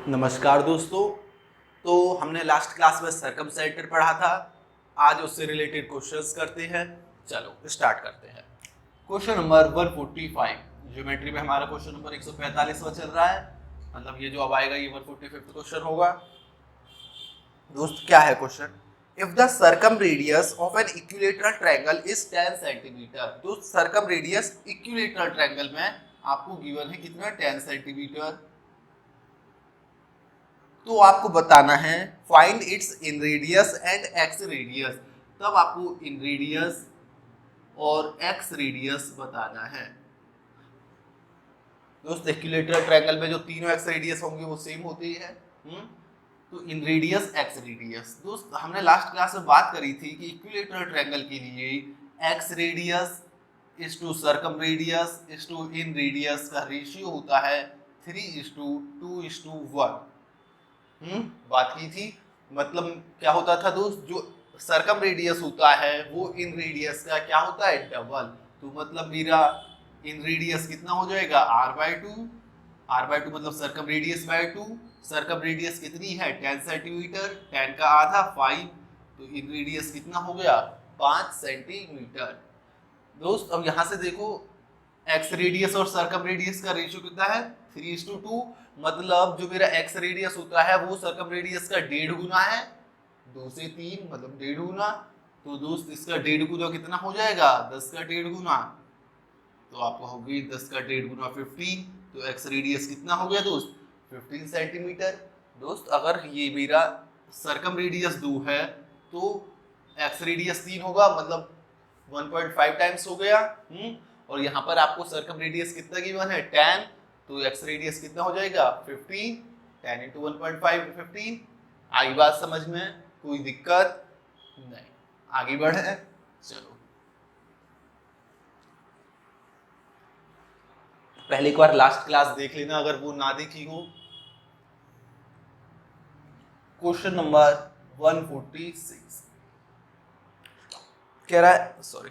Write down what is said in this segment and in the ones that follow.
नमस्कार दोस्तों। तो हमने लास्ट क्लास में सर्कमसेंटर पढ़ा था। आज उससे रिलेटेड क्वेश्चंस करते हैं। चलो स्टार्ट करते हैं। Question number 145। ज्योमेट्री में हमारा क्वेश्चन नंबर 145वां चल रहा है, मतलब ये जो अब आएगा ये 145 क्वेश्चन होगा। दोस्त क्या है question? If the circum radius of an equilateral triangle is 10 centimetre. दोस्त सर्कम रेडियस इक्विलेटरल ट्रायंगल में आपको गिवन है कितना? 10 सेंटीमीटर। तो आपको बताना है find it's in radius and x radius. तब आपको इन रेडियस और एक्स रेडियस बताना है। दोस्त इक्विलेटरल ट्रायंगल में जो तीनों एक्स रेडियस होंगे वो सेम होती है। तो इन रेडियस एक्स रेडियस। दोस्त हमने लास्ट क्लास में बात करी थी कि इक्विलेटरल ट्रायंगल के लिए exradius is to circumradius is to inradius का रेशियो होता है 3:2:1। बात की थी। मतलब क्या होता था दोस्त? जो सर्कम रेडियस होता है वो इन रेडियस का क्या होता है? डबल। तो मतलब मेरा इन रेडियस कितना हो जाएगा? r/2। r/2 मतलब circumradius by 2। Circumradius कितनी है? 10 सेंटीमीटर। 10 का आधा 5। तो इन रेडियस कितना हो गया? 5 सेंटीमीटर। दोस्त अब यहां से देखो, एक्स रेडियस और सर्कम रेडियस का रेशियो कितना है? 3:2। मतलब जो मेरा एक्स रेडियस होता है वो सर्कम रेडियस का 1.5 गुना है। 2 से 3 मतलब 1.5 गुना। तो दोस्त इसका 1.5 गुना कितना हो जाएगा? 10 का 1.5 गुना। तो आपको हो गई 10 का 1.5 गुना 15। तो एक्स रेडियस कितना हो गया दोस्त? 15 सेंटीमीटर। दोस्त अगर ये मेरा सर्कम रेडियस 2 है तो एक्स रेडियस 3 होगा, मतलब 1.5 टाइम्स हो गया। और यहाँ पर आपको सर्कम रेडियस कितना गिवन है? 10। तो एक्स रेडियस कितना हो जाएगा? 15। 10 इंटू 1.5 15। आई बात समझ में? कोई दिक्कत नहीं। आगे बढ़े। चलो पहले एक बार लास्ट क्लास देख लेना अगर वो ना देखी हो। क्वेश्चन नंबर 146 कह रहा है, sorry,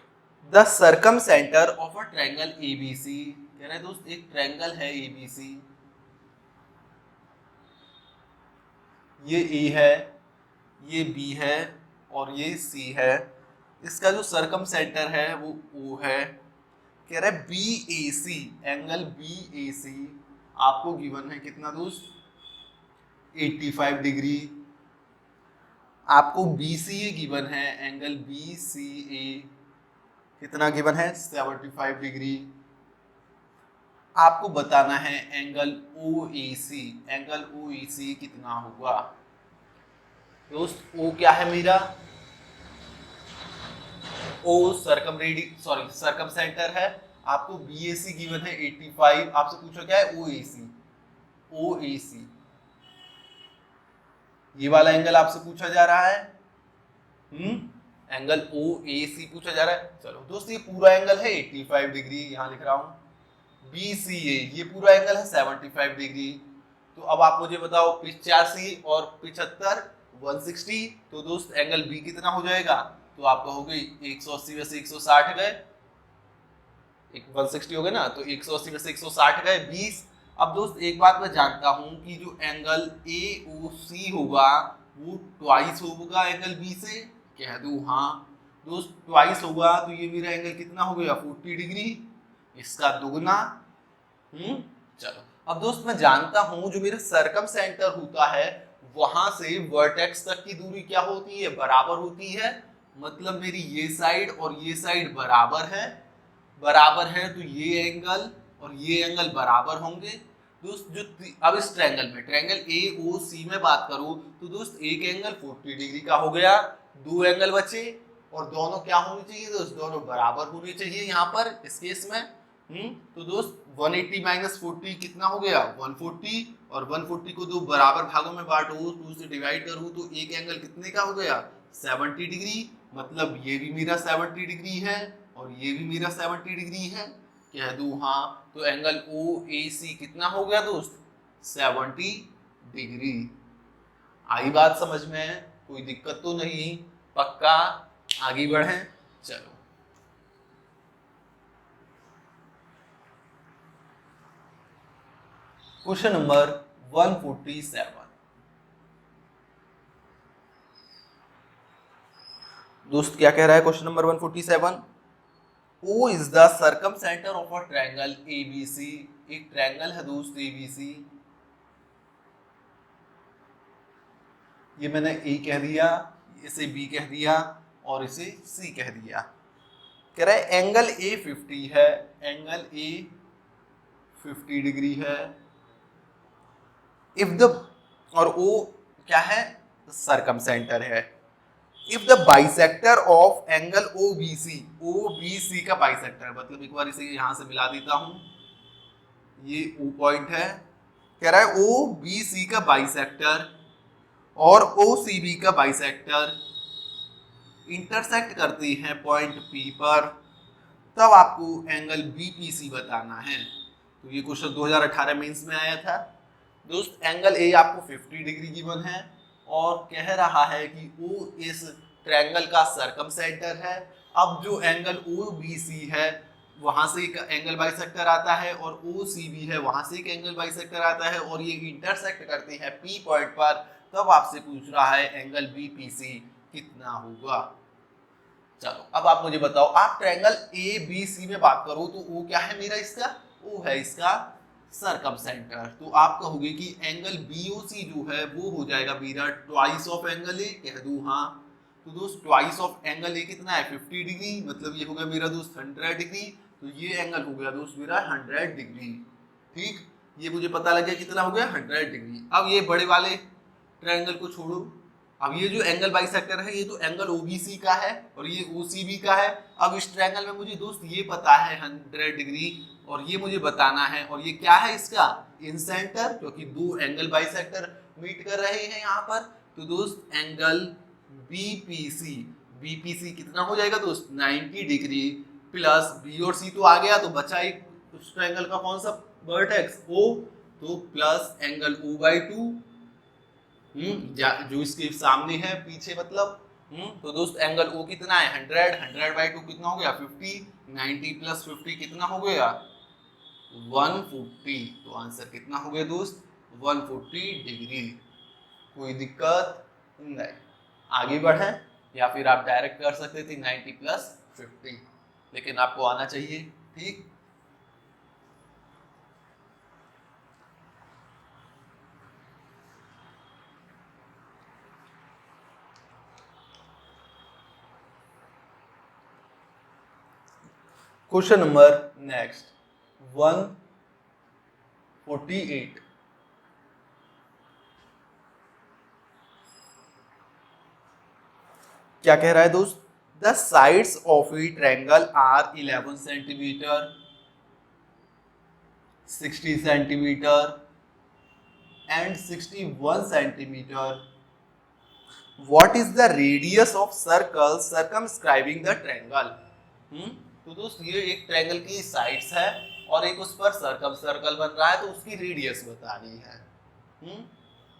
the circum centre of a triangle ABC. कह रहा है दोस्त एक ट्रायंगल है एबीसी, ये ए है, ये बी है और ये सी है। इसका जो सर्कम सेंटर है वो ओ है। कह रहा है बी ए सी, एंगल बी ए सी आपको गिवन है कितना दोस्त? 85 डिग्री। आपको बी सी ए गिवन है, एंगल बी सी ए कितना गिवन है? 75 डिग्री। आपको बताना है एंगल ओ ए सी, एंगल ओ ए सी कितना होगा? दोस्त ओ क्या है मेरा? ओ सर्कम सर्कम सेंटर है। आपको बी ए सी गिवन है 85। आपसे पूछो क्या है? ओ ए सी। ओ ए सी ये वाला एंगल आपसे पूछा जा रहा है। एंगल ओ ए सी पूछा जा रहा है। चलो दोस्त ये पूरा एंगल है 85 डिग्री, यहां लिख रहा हूं। बी सी ए ये पूरा एंगल है 75 डिग्री। तो अब आप मुझे बताओ 85 और 75 160। तो दोस्त एंगल बी कितना हो जाएगा? तो आपका हो गई 180 में से 160 गए, 160 हो गए ना, तो 180 में से 160 गए 20। अब दोस्त एक बात मैं जानता हूं कि जो एंगल ए ओ सी होगा वो ट्वाइस होगा एंगल बी से। कह दू हाँ दोस्त, ट्वाइस होगा तो ये मेरा एंगल कितना हो गया? 40 डिग्री, इसका दुगना। चलो अब दोस्त मैं जानता हूं जो मेरा सर्कम सेंटर होता है वहां से वर्टेक्स तक की दूरी क्या होती है? बराबर होती है। मतलब मेरी ये साइड और ये साइड बराबर है। बराबर है तो ये एंगल और ये एंगल बराबर होंगे। दोस्त जो अब इस ट्रायंगल में, ट्रायंगल ए ओ सी में बात करूं तो दोस्त एक एंगल 40 डिग्री का हो गया, दो एंगल बचे और दोनों क्या होने चाहिए दोस्त? दोनों बराबर होने चाहिए यहाँ पर इस केस में। तो दोस्त 180 माइनस 40 कितना हो गया? 140। और 140 को दो बराबर भागों में बांटो, 2 से डिवाइड करूं तो एक एंगल कितने का हो गया? 70 डिग्री। मतलब ये भी मेरा 70 डिग्री है और ये भी मेरा 70 डिग्री है। कह दूं हाँ। तो एंगल ओ ए सी कितना हो गया दोस्त? 70 डिग्री। आई बात समझ में? कोई दिक्कत तो नहीं? पक्का? आगे बढ़े। चलो क्वेश्चन नंबर 147। दोस्त क्या कह रहा है question number 147? O is the circum centre of a triangle ABC। एक ट्रायंगल है दोस्त ABC, ये मैंने A कह दिया, इसे B कह दिया और इसे C कह दिया। कह रहा है एंगल A 50 है, एंगल A 50 डिग्री है। इफ द, और O क्या है? सर्कम सेंटर है। If the bisector of angle OBC का बाइसेक्टर, मतलब एक बार इसे यहां से मिला देता हूं, ये O पॉइंट है। कह रहा है OBC का बाइसेक्टर और OCB का बाइसेक्टर इंटरसेक्ट करती हैं पॉइंट P पर, तब आपको एंगल BPC बताना है। तो ये क्वेश्चन 2018 मेंस में आया था। दोस्त एंगल A आपको 50 डिग्री गिवन है और कह रहा है कि O इस ट्रायंगल का सर्कम सेंटर है। अब जो एंगल OBC है वहां से एक एंगल बाइसेक्टर आता है और OCB है वहां से एक एंगल बाइसेक्टर आता है और ये इंटरसेक्ट करते हैं P पॉइंट पर, तब आपसे पूछ रहा है एंगल BPC कितना होगा। चलो अब आप मुझे बताओ, आप ट्रायंगल ABC में बात करो तो O क्या है मेरा? इसका O है इसका सर्कम सेंटर। तो आप कहोगे कि एंगल BOC जो है वो हो जाएगा मेरा ट्वाइस ऑफ एंगल A, कह दूं हाँ। तो दोस्त ट्वाइस ऑफ एंगल A कितना है? 50 डिग्री, मतलब ये हो गया मेरा दोस्त 100 डिग्री। तो ये एंगल हो गया दोस्त मेरा 100 डिग्री। ठीक, ये मुझे पता लग गया कितना हो गया 100 डिग्री। अब ये बड़े वाले ट्रायंगल को छोड़ो, अब ये जो एंगल बाइसेक्टर है ये तो एंगल OBC का है और ये OCB का है। अब इस ट्रायंगल में मुझे दोस्त ये पता है 100 डिग्री और ये मुझे बताना है, और ये क्या है इसका? इन सेंटर, क्योंकि दो एंगल बाइसेक्टर मीट कर रहे हैं यहाँ पर। तो दोस्त एंगल BPC कितना हो जाएगा दोस्त? 90 डिग्री प्लस B और C तो आ गया, तो बचा एक उस ट्रायंगल का कौन सा वर्टेक्स? O, तो प्लस एंगल O/2 जो इसके सामने है पीछे मतलब। तो दोस्त एंगल O कितना है? 100/2 कितना हो गया? 50। 90 प्लस 50 कितना हो गया? 140। तो आंसर कितना हो गया दोस्त? 140 डिग्री। कोई दिक्कत नहीं। आगे बढ़े या फिर आप डायरेक्ट कर सकते थे 90 प्लस 50, लेकिन आपको आना चाहिए। ठीक, क्वेश्चन नंबर नेक्स्ट 148। क्या कह रहा है दोस्त? The sides of a triangle are 11 centimetre, 60 centimetre and 61 centimetre. What is the radius of circle circumscribing the triangle? तो दोस्त ये एक ट्रायंगल की साइड्स है और एक उस पर सर्कल बन रहा है, तो उसकी रेडियस बतानी है।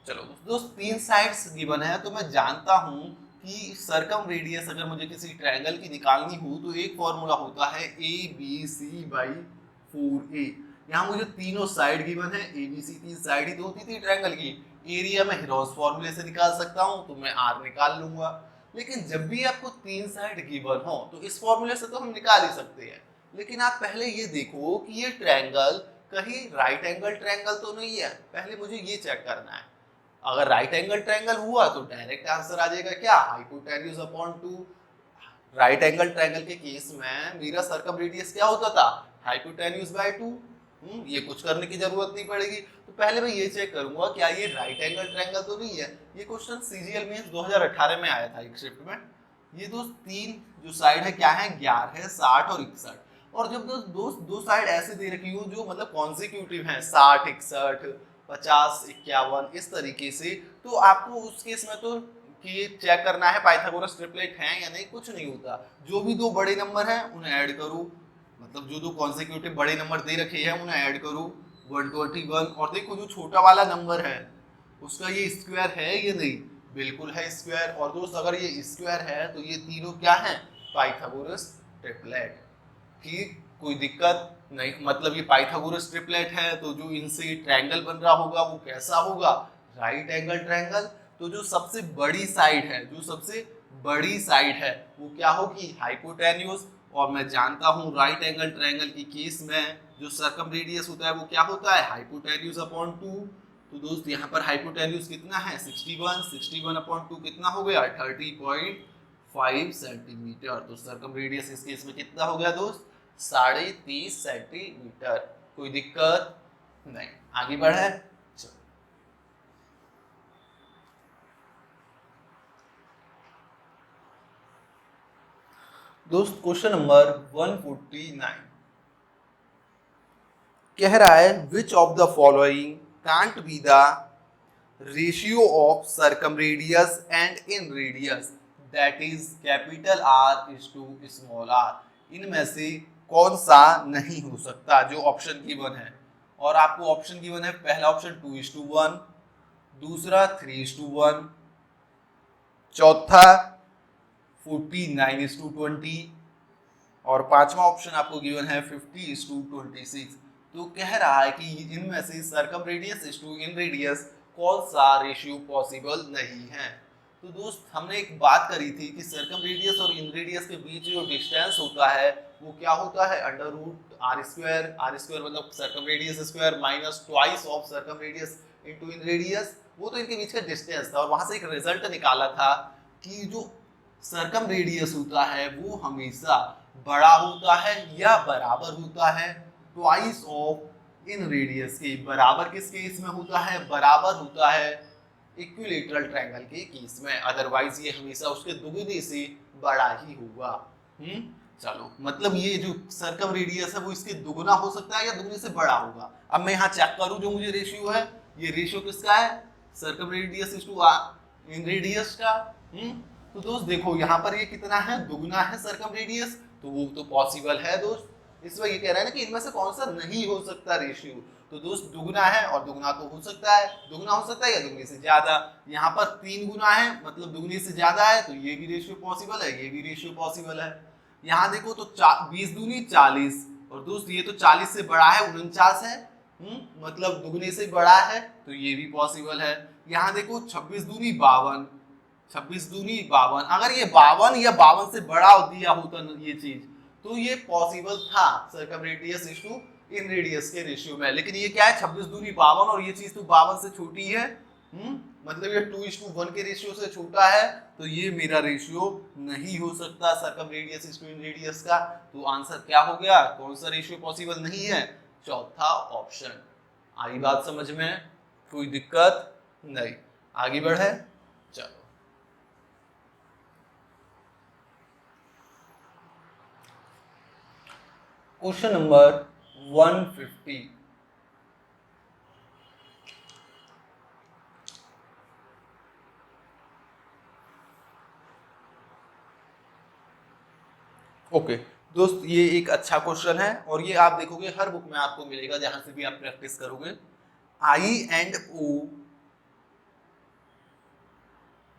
चलो दोस्त तीन साइड्स गिवन है, तो मैं जानता हूं कि सर्कम रेडियस अगर मुझे किसी ट्रायंगल की निकालनी हो तो एक फॉर्मूला होता है ABC/4A। यहाँ मुझे तीनों साइड गिवन है, ABC तीन साइड ही तो होती थी ट्रायंगल की। एरिया में हीरोस फॉर्मूले से निकाल सकता हूँ, तो मैं R निकाल लूंगा। लेकिन जब भी आपको तीन साइड गिवन हो तो इस फॉर्मूले से तो हम निकाल ही सकते हैं, लेकिन आप पहले ये देखो कि ये ट्रायंगल कहीं राइट एंगल ट्रायंगल तो नहीं है। पहले मुझे ये चेक करना है। अगर राइट एंगल ट्रायंगल हुआ तो डायरेक्ट आंसर आ जाएगा क्या? Hypotenuse upon 2। Right angle triangle के केस में मेरा सर्कम रेडियस क्या होता था? हाइपोटेन्यूज/2। ये कुछ करने की जरूरत नहीं पड़ेगी। तो पहले मैं ये चेक करूंगा क्या ये राइट एंगल ट्रायंगल तो नहीं है। ये क्वेश्चन CGL मेंस 2018 में आया था एक शिफ्ट में। ये दोस्त तीन जो साइड है क्या है? 11 है, 60 और 61। और जब दोस्त दो साइड ऐसे दे रखी हो जो मतलब कॉन्सिक्यूटिव है, 60 61 50 51 इस तरीके से, तो आपको उस केस में तो कि चेक करना है पाइथागोरस ट्रिपलेट है या नहीं, कुछ नहीं होता। जो भी दो बड़े नंबर हैं उन्हें ऐड करो, मतलब जो दो कॉन्सिक्यूटिव बड़े नंबर दे रखे हैं उन्हें ऐड करो 121। और देखो जो छोटा वाला नंबर है उसका ये स्क्वायर है या नहीं? बिल्कुल है स्क्वायर। और दोस्त अगर ये स्क्वायर है तो ये तीनों क्या है? Pythagoras triplet. ठीक, कोई दिक्कत नहीं, मतलब ये पाइथागोरस ट्रिपलेट है, तो जो इनसे ट्रायंगल बन रहा होगा वो कैसा होगा, राइट एंगल ट्रायंगल। तो जो सबसे बड़ी साइड है, जो सबसे बड़ी साइड है वो क्या होगी, हाइपोटेन्यूज। और मैं जानता हूं राइट एंगल ट्रायंगल की केस में जो सर्कम रेडियस होता है वो क्या होता है, हाइपोटेन्यूज अपॉन 2। तो दोस्त यहाँ पर हाइपोटेन्यूज कितना है, 61, 61 अपॉन 2 कितना हो गया, 30.5 सेंटीमीटर। तो सर्कम रेडियस इस केस में कितना हो गया दोस्त, 30.5 सेंटीमीटर। कोई दिक्कत नहीं, आगे बढ़े। दोस्त क्वेश्चन नंबर 149 कह रहा है which of the following can't be the ratio of circumradius and inradius that is capital R is to small r। इनमें से कौन सा नहीं हो सकता, जो ऑप्शन गिवन है। और आपको ऑप्शन गिवन है, पहला ऑप्शन 2:1, दूसरा 3:1, चौथा 49:20 और पांचवा ऑप्शन आपको गिवन है 50:26। तो कह रहा है कि इनमें से circumradius is to inradius कौन सा रेशियो पॉसिबल नहीं है। तो दोस्त हमने एक बात करी थी कि सर्कम रेडियस और इन रेडियस के बीच जो डिस्टेंस होता है वो क्या होता है, √r²। r² मतलब circumradius square minus twice of circumradius into in radius. वो तो इनके बीच का डिस्टेंस था और वहां से एक रिजल्ट निकाला था कि जो सर्कम रेडियस होता है वो हमेशा बड़ा होता है या बराबर होता है ट्वाइस ऑफ इन रेडियस के। बराबर किस केस में होता है, बराबर होता है इक्विलैटरल ट्रायंगल के केस में, अदरवाइज ये हमेशा उसके दुगने से बड़ा ही होगा। चलो, मतलब ये जो सर्कम रेडियस है वो इसके दुगना हो सकता है या दुगने से बड़ा होगा। अब मैं यहाँ चेक करूं जो मुझे रेशियो है, ये रेशियो किसका है, circumradius is to inradius का। तो दोस्त देखो यहाँ पर ये कितना है, दुगना है सर्कम रेडियस, तो वो तो पॉसिबल है दोस्त। इसमें ये कह रहा है ना कि इनमें से कौन सा नहीं हो सकता रेशियो। तो दोस्त दुगना है और दुगना तो हो सकता है, दुगना हो सकता है या दुगने से ज्यादा। यहाँ पर 3 गुना है मतलब दुगने से ज्यादा है, तो ये भी रेशियो पॉसिबल है, ये भी रेशियो पॉसिबल है। यहाँ देखो तो 20 दूनी 40 और दोस्त ये तो 40 से बड़ा है, 49 है, मतलब दुगने से बड़ा है, तो ये भी पॉसिबल है। यहाँ देखो 26 दूनी 52, 26 दूनी 52, अगर ये 52 या 52 से बड़ा दिया होता ये चीज तो ये पॉसिबल था circumradius is to inradius के रेशियो में। लेकिन ये क्या है, 26 दूनी 52 और ये चीज तो 52 से छोटी है, मतलब ये 2:1 के रेशियो से छोटा है, तो ये मेरा रेशियो नहीं हो सकता circumradius is to inradius का। तो आंसर क्या हो गया, कौन सा रेशियो पॉसिबल नहीं है, चौथा ऑप्शन। आई बात समझ में, कोई दिक्कत नहीं, आगे बढ़े। चलो क्वेश्चन नंबर 150 ओके दोस्त, ये एक अच्छा क्वेश्चन है और ये आप देखोगे हर बुक में आपको मिलेगा जहां से भी आप प्रैक्टिस करोगे। आई एंड ओ,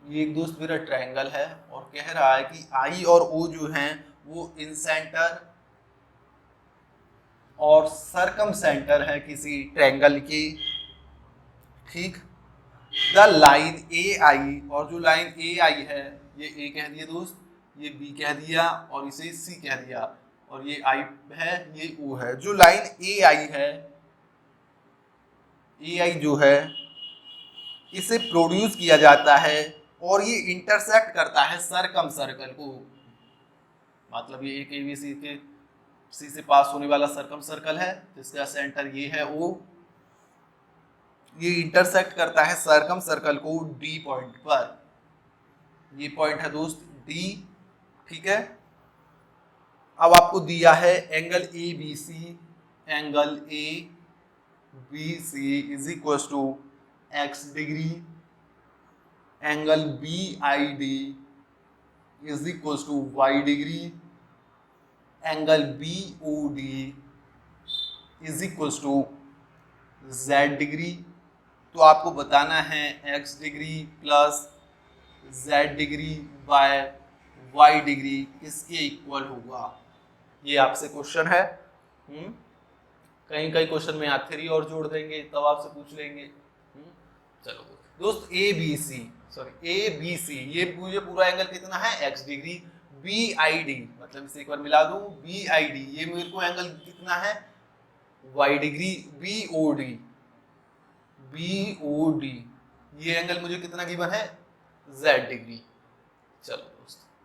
ये एक दोस्त मेरा ट्रायंगल है और कह रहा है कि आई और ओ जो हैं वो इन सेंटर और सरकम सेंटर है किसी ट्रायंगल की, ठीक। द लाइन ए आई, और जो लाइन ए आई है ये ए कह दिया दोस्त, ये बी कह दिया और इसे सी कह दिया, और ये आई है ये ओ है। जो लाइन ए आई है, ए आई जो है इसे प्रोड्यूस किया जाता है और ये इंटरसेक्ट करता है सरकम सर्कल को, मतलब ये एक एबीसी के सी से पास होने वाला सरकम सर्कल है जिसका सेंटर ये है ओ, ये इंटरसेक्ट करता है सरकम सर्कल को डी पॉइंट पर। ये पॉइंट है दोस्त डी, ठीक है। अब आपको दिया है angle A B C, angle A B C is equal to x degree, angle B I D is equal to y degree, angle B O D is equal to z degree. तो आपको बताना है x degree plus z degree by y degree किसके इक्वल होगा, ये आपसे question है कहीं कहीं क्वेश्चन में यहाँ 3 और जोड़ देंगे तब आपसे पूछ लेंगे। चलो दोस्त ए बी सी ये मुझे पूरा एंगल कितना है x degree, B I D मतलब इसे एक बार मिला दूं बी आई डी ये मेरे को एंगल कितना है y degree, B O D ये एंगल मुझे कितना गिवन है z डिग्री। चलो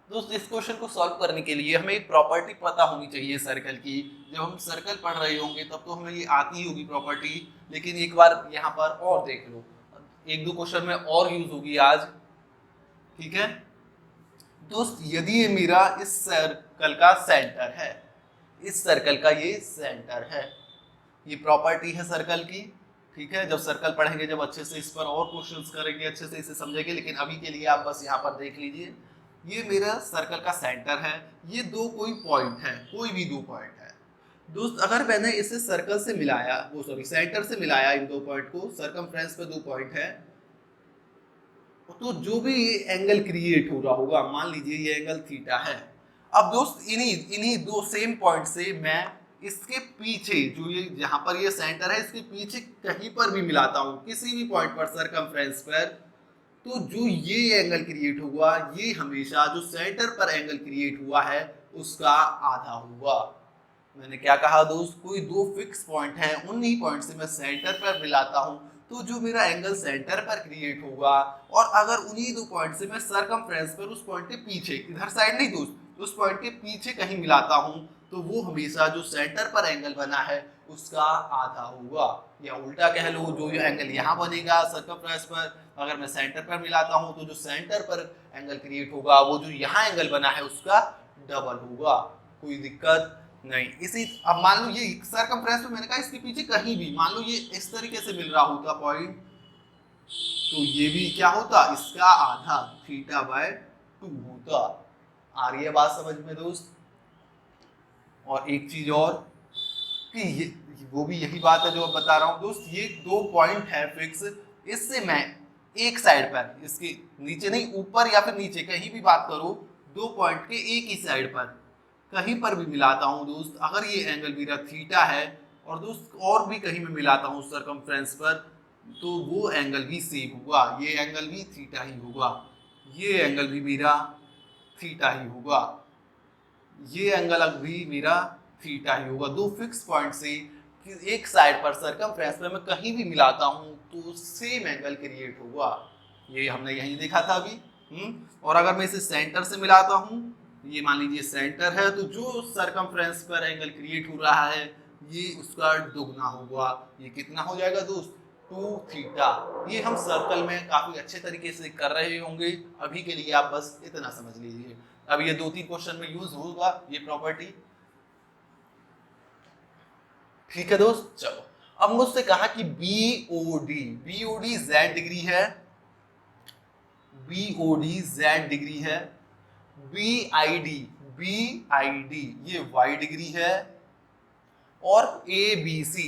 दोस्त इस क्वेश्चन को सॉल्व करने के लिए हमें एक प्रॉपर्टी पता होनी चाहिए सर्कल की। जब हम सर्कल पढ़ रहे होंगे तब तो हमें ये आती होगी प्रॉपर्टी, लेकिन एक बार यहाँ पर और देख लो, एक दो क्वेश्चन में और यूज होगी आज, ठीक है दोस्त। यदि ये मेरा इस सर्कल का सेंटर है, इस सर्कल का ये सेंटर है, ये प्रॉपर्टी है सर्कल की, ठीक है। जब सर्कल पढ़ेंगे जब अच्छे से इस पर और क्वेश्चंस करेंगे अच्छे से इसे समझेंगे, लेकिन अभी के लिए आप बस यहाँ पर देख लीजिए ये मेरा सर्कल का सेंटर है, ये दो कोई पॉइंट है, कोई भी दो पॉइंट है दोस्त। अगर मैंने इसे सर्कल से मिलाया सेंटर से मिलाया इन दो पॉइंट को, सरकमफ्रेंस पे दो पॉइंट है, तो जो भी ये एंगल क्रिएट हो रहा होगा, मान लीजिए ये एंगल थीटा है। अब दोस्त इन्हीं दो सेम पॉइंट से मैं इसके पीछे जो ये जहां पर ये सेंटर है इसके पीछे कहीं पर भी मिलाता हूं किसी भी पॉइंट पर सरकमफ्रेंस पर, तो जो ये एंगल क्रिएट हुआ ये हमेशा जो सेंटर पर एंगल क्रिएट हुआ है उसका आधा होगा। मैंने क्या कहा दोस्त, कोई दो फिक्स पॉइंट हैं, उन्हीं पॉइंट से मैं सेंटर पर मिलाता हूं तो जो मेरा एंगल सेंटर पर क्रिएट होगा, और अगर उन्हीं दो पॉइंट से मैं सरकमफ्रेंस पर उस पॉइंट के पीछे, इधर साइड नहीं दोस्त, उस पॉइंट के पीछे कहीं मिलाता हूं तो वो हमेशा जो सेंटर पर एंगल बना है उसका आधा होगा। या उल्टा कह लो, जो एंगल यहाँ बनेगा सरकमफ्रेंस पर, अगर मैं सेंटर पर मिलाता हूं तो जो सेंटर पर एंगल क्रिएट होगा वो जो यहाँ एंगल बना है उसका डबल होगा। कोई दिक्कत नहीं। इसी अब मान लो ये सरकमफ्रेंस में मैंने कहा इसके पीछे कहीं भी, मान लो ये इस तरीके से मिल रहा होता पॉइंट, तो ये भी क्या होता, इसका आधा θ/2 होता। आ रही है बात समझ में दोस्त। और एक चीज और कि ये वो भी यही बात है जो अब बता रहा हूं दोस्त, ये दो पॉइंट है फिक्स, इससे मैं एक साइड पर, इसके नीचे नहीं ऊपर या फिर नीचे कहीं भी बात करो, दो पॉइंट के एक ही साइड पर कहीं पर भी मिलाता हूं दोस्त, अगर ये एंगल मेरा थीटा है और दोस्त और भी कहीं में मिलाता हूं सरकमफ्रेंस पर, तो वो एंगल भी सेम होगा, ये एंगल भी थीटा ही होगा, ये एंगल भी मेरा थीटा ही होगा, ये एंगल भी मेरा थीटा ही होगा। दो फिक्स पॉइंट से एक साइड पर सरकमफ्रेंस पर मैं कहीं भी मिलाता हूं तो सेम एंगल क्रिएट होगा। ये हमने यहीं देखा था अभी। और अगर मैं इसे सेंटर से मिलाता हूं, ये मान लीजिए सेंटर है, तो जो सरकमफ्रेंस पर एंगल क्रिएट हो रहा है ये उसका दुगना होगा। ये कितना हो जाएगा दोस्त, 2θ। ये हम सर्कल में काफी अच्छे तरीके से कर रहे होंगे, अभी के लिए आप बस इतना समझ लीजिए। अब ये 2-3 क्वेश्चन में यूज होगा ये प्रॉपर्टी, ठीक है दोस्त। चलो अब मुझसे कहा कि बीओडी z डिग्री है, बीओडी z डिग्री है, बीआईडी ये y डिग्री है, और एबीसी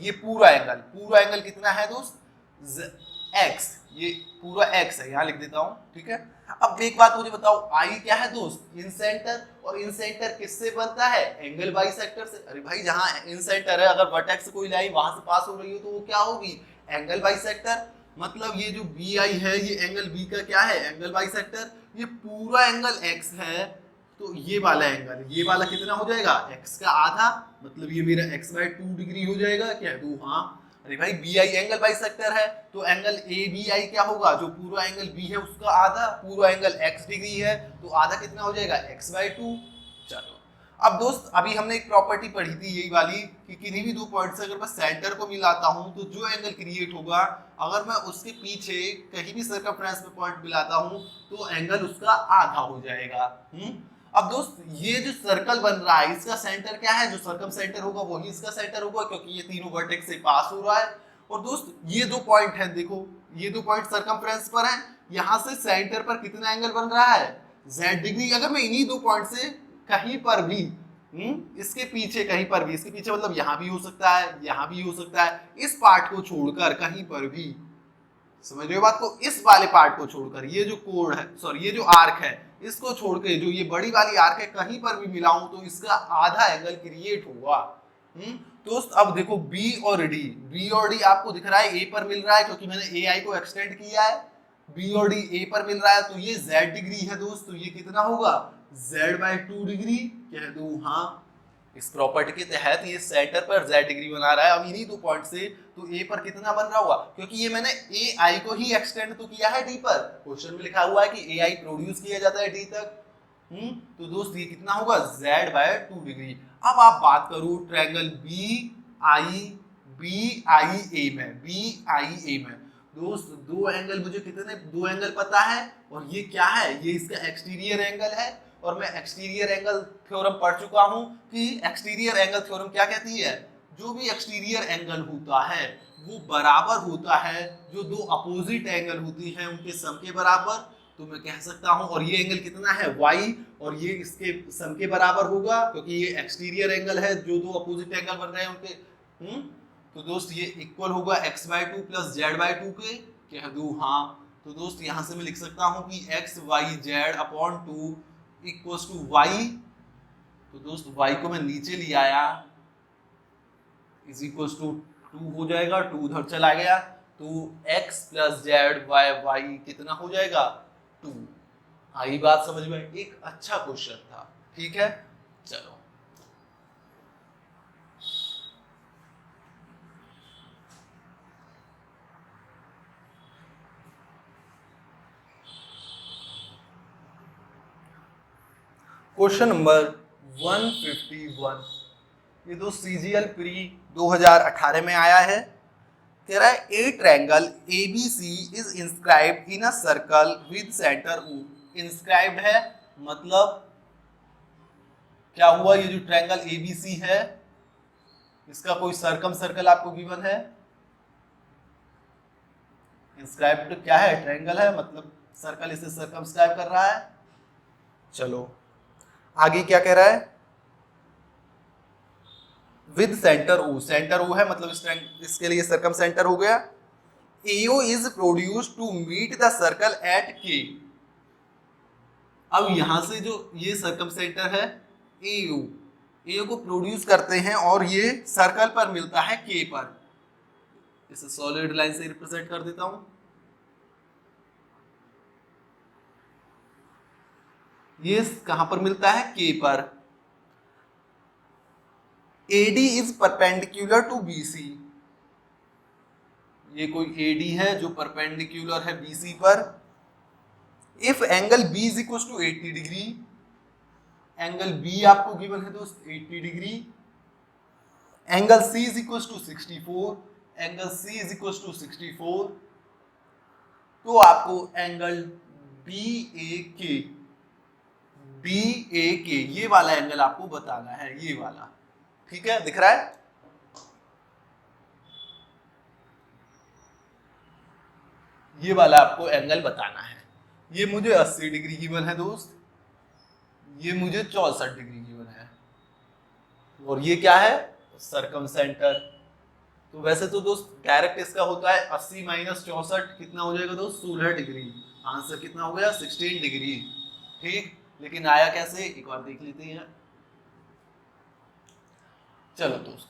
ये पूरा एंगल कितना है दोस्त, x, ये पूरा x है, यहां लिख देता हूं, ठीक है। अब एक बात मुझे बताओ, आई क्या है दोस्त, इन सेंटर, और इन सेंटर किससे बनता है, एंगल बाइसेक्टर से। अरे भाई जहां इन सेंटर है, अगर वर्टेक्स से कोई लाइन वहां से पास हो रही हो तो वो क्या होगी, एंगल बाइसेक्टर। मतलब ये जो बी आई है ये एंगल बी का क्या है, एंगल बाइसेक्टर। ये पूरा एंगल x है, तो ये वाला एंगल, ये वाला कितना हो जाएगा, x का आधा, मतलब ये मेरा x/2 डिग्री हो जाएगा, क्या है 2, हाँ। अरे भाई बी आई एंगल बाइसेक्टर है, तो एंगल ए बी आई क्या होगा, जो पूरा एंगल बी है उसका आधा, पूरा एंगल x डिग्री है तो आधा कितना हो जाएगा, x/2। चलो अब दोस्त अभी हमने एक प्रॉपर्टी पढ़ी थी यही वाली कि किन्हीं भी दो पॉइंट से अगर मैं सेंटर को मिलाता हूं तो जो एंगल क्रिएट होगा, अगर मैं उसके पीछे कहीं भी सरकमफ्रेंस में पॉइंट मिलाता हूं तो एंगल उसका आधा हो जाएगा। अब दोस्त ये जो सर्कल बन रहा है इसका सेंटर क्या है, जो सर्कम सेंटर होगा वही इसका सेंटर होगा, क्योंकि ये तीनों वर्टेक्स से पास हो रहा है। और दोस्त ये दो पॉइंट है, देखो ये दो पॉइंट सरकमफ्रेंस पर है, यहाँ से सेंटर पर कितना एंगल बन रहा है, z डिग्री। अगर मैं इन्हीं दो पॉइंट से कहीं पर भी, इसके पीछे कहीं पर भी, इसके पीछे मतलब यहाँ भी हो सकता है, यहाँ भी हो सकता है, इस पार्ट को छोड़कर कहीं पर भी समझ रहे हो बात को? इस वाले पार्ट को छोड़कर, ये जो कोण है, सॉरी ये जो आर्क है, इसको छोड़ के जो ये बड़ी वाली आर्क है कहीं पर भी मिलाऊं तो इसका आधा एंगल क्रिएट होगा। दोस्त अब देखो बी और डी आपको दिख रहा है ए पर मिल रहा है क्योंकि मैंने ए आई को एक्सटेंड किया है। बी और डी ए पर मिल रहा है तो ये z डिग्री है दोस्त, तो ये कितना होगा z/2 डिग्री। कह दूं हाँ, इस प्रॉपर्टी के तहत ये सेंटर पर z डिग्री बना रहा है। अब इन्हीं 2 पॉइंट से तो a पर कितना बन रहा होगा, क्योंकि ये मैंने ए आई को ही एक्सटेंड तो किया है d पर। क्वेश्चन में लिखा हुआ है कि ए आई प्रोड्यूस किया जाता है d तक। तो दोस्त ये कितना होगा z/2 डिग्री। अब आप बात करो ट्रायंगल बी आई ए में दोस्त दो एंगल, मुझे कितने दो एंगल पता है, और ये क्या है, ये इसका एक्सटीरियर एंगल है। और मैं एक्सटीरियर एंगल थ्योरम पढ़ चुका हूं कि एक्सटीरियर एंगल थ्योरम क्या कहती है, जो भी एक्सटीरियर एंगल होता है वो बराबर होता है जो दो अपोजिट एंगल होती हैं उनके सम के बराबर। तो मैं कह सकता हूं, और ये एंगल कितना है y, और ये इसके सम के बराबर होगा क्योंकि ये एक्सटीरियर एंगल है, जो दो अपोजिट एंगल बन रहे हैं उनके। तो दोस्त ये इक्वल होगा x/2 प्लस z/2 के। कह दूं हाँ, तो दोस्त यहां से मैं लिख सकता हूं कि x y z upon 2 equals to y। तो दोस्त y को मैं नीचे ले आया, इज इक्वल्स टू 2 हो जाएगा, 2 उधर चला गया, तो x प्लस जेड y कितना हो जाएगा 2। आई बात समझ में? एक अच्छा क्वेश्चन था, ठीक है। चलो क्वेश्चन नंबर 151, ये दो सीजीएल प्री 2018 में आया है। कह रहा है a triangle ABC is inscribed in a circle with centre O. Inscribed है मतलब क्या हुआ, ये जो ट्रायंगल एबीसी है इसका कोई सर्कम सर्कल आपको गिवन है। इंस्क्राइब्ड क्या है, ट्रायंगल है मतलब सर्कल इसे सर्कमस्क्राइब कर रहा है। चलो आगे क्या कह रहा है, with centre O. Centre O है मतलब इसके लिए सर्कम सेंटर हो गया। AO is produced to meet the circle at K. अब यहां से जो ये सर्कम सेंटर है एओ को प्रोड्यूस करते हैं और ये सर्कल पर मिलता है के पर। इसे सॉलिड लाइन से रिप्रेजेंट कर देता हूं। ये कहां पर मिलता है, के पर। AD is perpendicular to BC। ये कोई AD है जो परपेंडिकुलर है BC पर। If angle B is equal to 80 degree, angle B आपको गिवन है दोस्त 80 degree. Angle C is equal to 64, angle C is equal to 64, तो आपको एंगल BAK ये वाला एंगल आपको बताना है, ये वाला, ठीक है, दिख रहा है। ये वाला आपको एंगल बताना है। ये मुझे 80 डिग्री गिवन है दोस्त, ये मुझे 64 डिग्री गिवन है, और ये क्या है, सर्कम सेंटर। तो वैसे तो दोस्त डायरेक्ट इसका होता है 80 माइनस 64 कितना हो जाएगा दोस्त, 16 डिग्री। आंसर कितना हो गया, 16 डिग्री, ठीक। लेकिन आया कैसे, एक बार देख लेते हैं। चलो दोस्त,